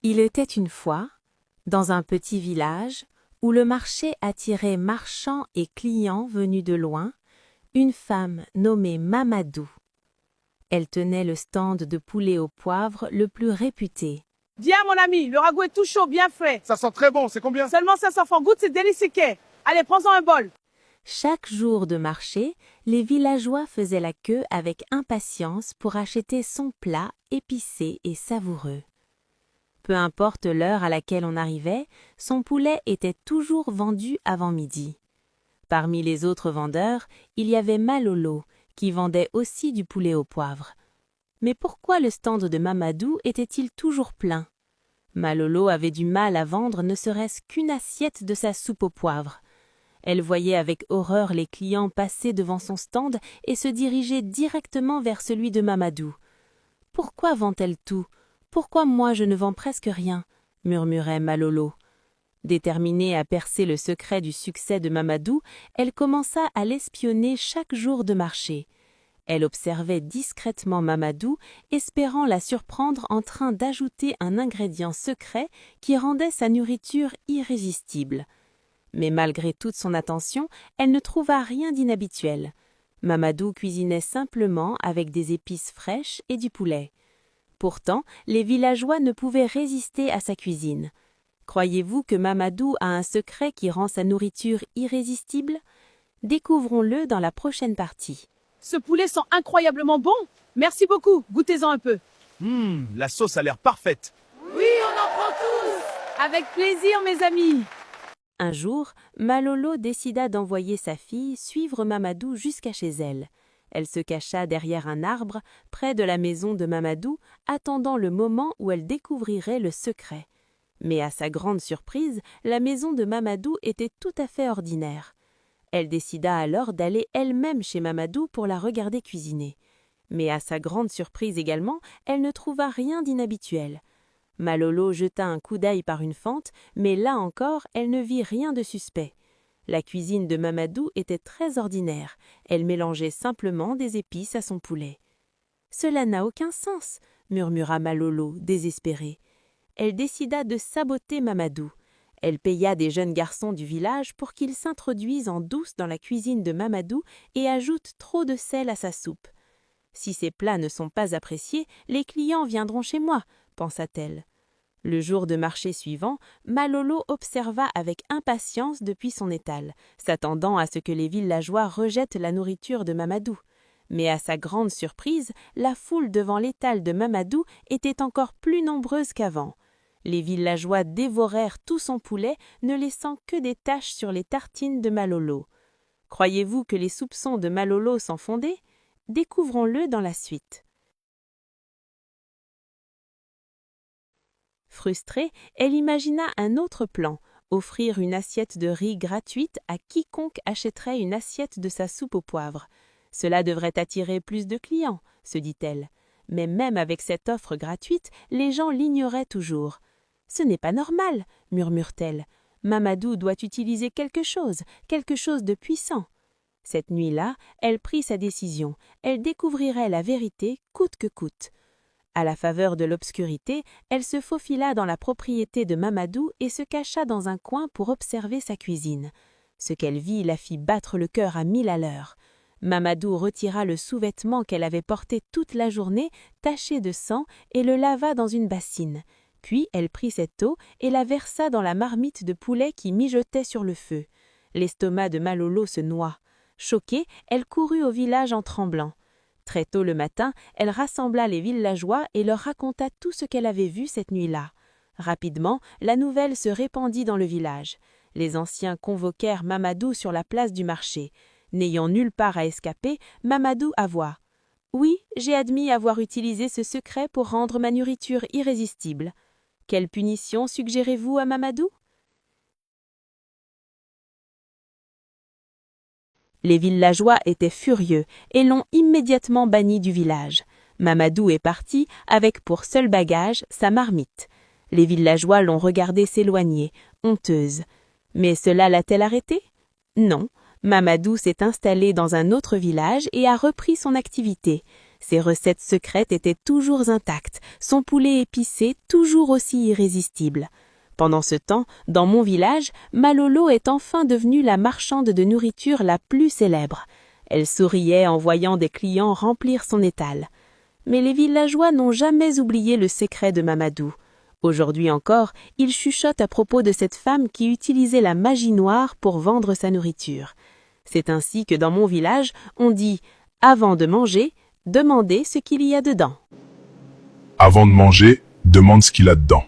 Il était une fois, dans un petit village, où le marché attirait marchands et clients venus de loin, une femme nommée Mamadou. Elle tenait le stand de poulet au poivre le plus réputé. Viens mon ami, le ragoût est tout chaud, bien frais. Ça sent très bon, c'est combien? Seulement 500 francs, goûte, c'est délicieux. Allez, prends-en un bol. Chaque jour de marché, les villageois faisaient la queue avec impatience pour acheter son plat épicé et savoureux. Peu importe l'heure à laquelle on arrivait, son poulet était toujours vendu avant midi. Parmi les autres vendeurs, il y avait Malolo, qui vendait aussi du poulet au poivre. Mais pourquoi le stand de Mamadou était-il toujours plein? Malolo avait du mal à vendre ne serait-ce qu'une assiette de sa soupe au poivre. Elle voyait avec horreur les clients passer devant son stand et se diriger directement vers celui de Mamadou. « Pourquoi vend-elle tout? Pourquoi moi je ne vends presque rien ?» murmurait Malolo. Déterminée à percer le secret du succès de Mamadou, elle commença à l'espionner chaque jour de marché. Elle observait discrètement Mamadou, espérant la surprendre en train d'ajouter un ingrédient secret qui rendait sa nourriture irrésistible. Mais malgré toute son attention, elle ne trouva rien d'inhabituel. Mamadou cuisinait simplement avec des épices fraîches et du poulet. Pourtant, les villageois ne pouvaient résister à sa cuisine. Croyez-vous que Mamadou a un secret qui rend sa nourriture irrésistible? Découvrons-le dans la prochaine partie. Ce poulet sent incroyablement bon. Merci beaucoup, goûtez-en un peu. La sauce a l'air parfaite. Oui, on en prend tous. Avec plaisir, mes amis. Un jour, Malolo décida d'envoyer sa fille suivre Mamadou jusqu'à chez elle. Elle se cacha derrière un arbre, près de la maison de Mamadou, attendant le moment où elle découvrirait le secret. Mais à sa grande surprise, la maison de Mamadou était tout à fait ordinaire. Elle décida alors d'aller elle-même chez Mamadou pour la regarder cuisiner. Mais à sa grande surprise également, elle ne trouva rien d'inhabituel. Malolo jeta un coup d'œil par une fente, mais là encore, elle ne vit rien de suspect. La cuisine de Mamadou était très ordinaire. Elle mélangeait simplement des épices à son poulet. « Cela n'a aucun sens », murmura Malolo, désespérée. Elle décida de saboter Mamadou. Elle paya des jeunes garçons du village pour qu'ils s'introduisent en douce dans la cuisine de Mamadou et ajoutent trop de sel à sa soupe. « Si ces plats ne sont pas appréciés, les clients viendront chez moi », pensa-t-elle. Le jour de marché suivant, Malolo observa avec impatience depuis son étal, s'attendant à ce que les villageois rejettent la nourriture de Mamadou. Mais à sa grande surprise, la foule devant l'étal de Mamadou était encore plus nombreuse qu'avant. Les villageois dévorèrent tout son poulet, ne laissant que des taches sur les tartines de Malolo. Croyez-vous que les soupçons de Malolo sont fondés? Découvrons-le dans la suite. Frustrée, elle imagina un autre plan, offrir une assiette de riz gratuite à quiconque achèterait une assiette de sa soupe au poivre. Cela devrait attirer plus de clients, se dit-elle. Mais même avec cette offre gratuite, les gens l'ignoraient toujours. « Ce n'est pas normal, » murmure-t-elle. « Mamadou doit utiliser quelque chose de puissant. » Cette nuit-là, elle prit sa décision. Elle découvrirait la vérité coûte que coûte. À la faveur de l'obscurité, elle se faufila dans la propriété de Mamadou et se cacha dans un coin pour observer sa cuisine. Ce qu'elle vit la fit battre le cœur à 1000 à l'heure. Mamadou retira le sous-vêtement qu'elle avait porté toute la journée, taché de sang, et le lava dans une bassine. Puis elle prit cette eau et la versa dans la marmite de poulet qui mijotait sur le feu. L'estomac de Malolo se noua. Choquée, elle courut au village en tremblant. Très tôt le matin, elle rassembla les villageois et leur raconta tout ce qu'elle avait vu cette nuit-là. Rapidement, la nouvelle se répandit dans le village. Les anciens convoquèrent Mamadou sur la place du marché. N'ayant nulle part à escaper, Mamadou avoua. « Oui, j'ai admis avoir utilisé ce secret pour rendre ma nourriture irrésistible. Quelle punition suggérez-vous à Mamadou ?» Les villageois étaient furieux et l'ont immédiatement banni du village. Mamadou est parti avec pour seul bagage sa marmite. Les villageois l'ont regardée s'éloigner, honteuse. Mais cela l'a-t-elle arrêtée? Non. Mamadou s'est installé dans un autre village et a repris son activité. Ses recettes secrètes étaient toujours intactes, son poulet épicé toujours aussi irrésistible. Pendant ce temps, dans mon village, Malolo est enfin devenue la marchande de nourriture la plus célèbre. Elle souriait en voyant des clients remplir son étal. Mais les villageois n'ont jamais oublié le secret de Mamadou. Aujourd'hui encore, ils chuchotent à propos de cette femme qui utilisait la magie noire pour vendre sa nourriture. C'est ainsi que dans mon village, on dit « Avant de manger, demandez ce qu'il y a dedans ». Avant de manger, demande ce qu'il a dedans.